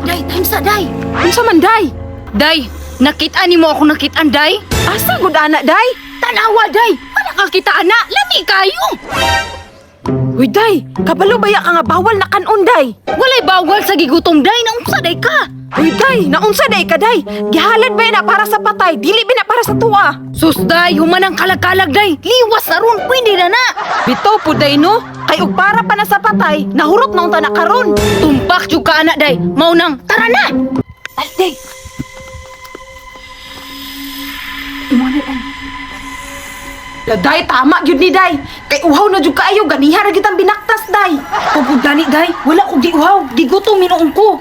day, time sa day. Unsa man day? Day, nakita ni mo ako nakitaan day? Asa gud ana day? Tanawa day, wala kang kita ana, lami kayo. Uy day, kabalo baya ka nga bawal na kanon day. Walay bawal sa gigutom day, naunsa day ka. Uy day, naunsa day ka day? Gihalad ba na para sa patay, dili ba na para sa tuwa? Sus day, humanang kalag-kalag day, liwas na ron, pwede na na. Bitaw po day no, kay ug para pa na sa patay, nahurot na unta na karon. Tumpak jud ka ana day, maunang tara na. Ay day. Imo na. Day, tama gyud ni day. Kay uhaw na jud kaayo, ganiha ra gyud ang binaktas day. Pagod gani day, wala ko di uhaw, di gutom minuon ko.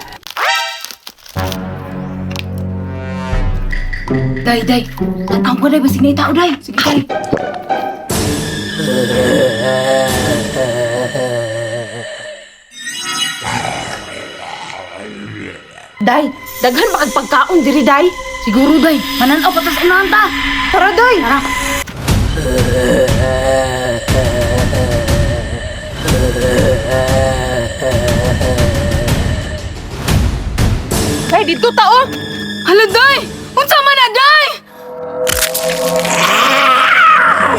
Day, day, tataw ko day, basig na itao day. Sige day. Day, daghan ba kag pagkaon diri day? Siguro day, mananaw patas unahan ta. Tara day. Tara. Day, dito ta oh. Hala day, unsa man na day?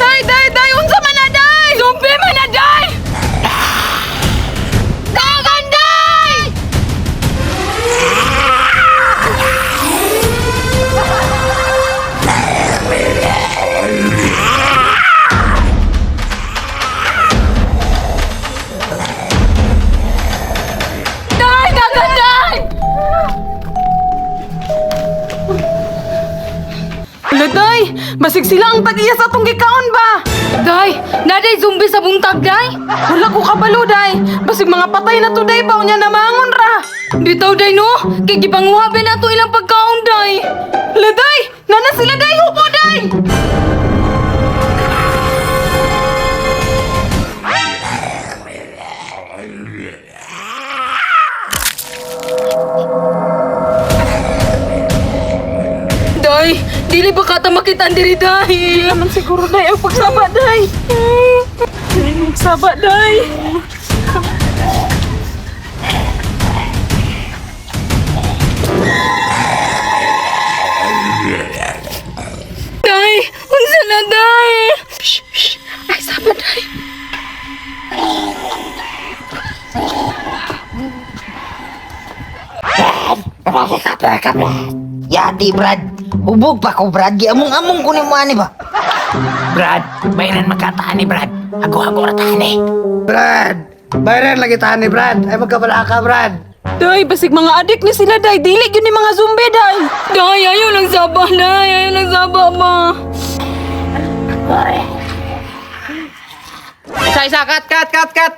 Day, unsa man na day? Zombie man na day! Dagan day! Day, dagan day! Hala day, basig sila ang tag-iya sa atong gikaon ba? Day, naday zombie sa buntag day? Wala ko kabalo day. Basig mga patay na to day ba unya na mangon ra. Bitaw day no, kay gipanguha ba na to ilang pagkaon day? Hala day, nana sila day hupo day. Day, dili ba kata makitaan diri day? Naman siguro day ang pagsaba day. Pagsaba day. Day, unsa na day? Ay, sama day. Yati, Brad. Hubog pa ko, Brad. Among-among ko ni mo ani ba? Brad, bayaran magkataan ni Brad. Hago-hago ratahan eh. Brad! Bayaran lagi tahan ni Brad. Ay magkabala ka, Brad. Day, basig mga adik ni sila day. Dili yun ni mga zombie day. Day, ayaw lang saba, day. Ayaw lang saba, ma. Isa-isa, cut!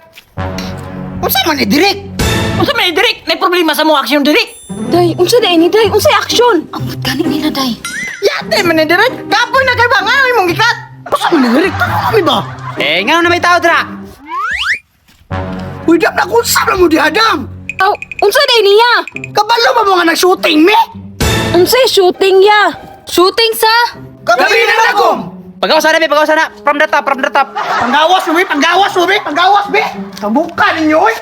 Unsa man ni Direk? Unsa man ni Direk? May problema sa mga aksyon Direk? Day, unsa day ni day? Unsay aksyon? Ambot gani nila, day. Yate man ni Direk. Kapoy na kay ba nga imong gikat. Unsa man ni Direk? Kami ba? Nga na may tao dra. Uy, dap na kung saan mo di Adam. Aw, unsa day niya? Kabalo ba mga nag-shooting, me? Unsay shooting ya? Shooting sa... Kami na nagom. Pagawasan na. From the top. Panggawas, panggawas, be. Tabuka ninyo, oy.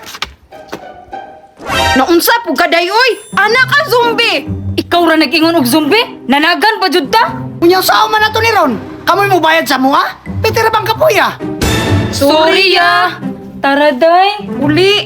Naunsa po ka day oy? Anak ka zombie. Ikaw ra nag-ingon og zombie? Nanagan pa jud ta? Unyang sao man na to ni Ron. Kamoy mo bayad sa mua? Pitira bang kapuya? Sorry, ya. Tara, day. Uli.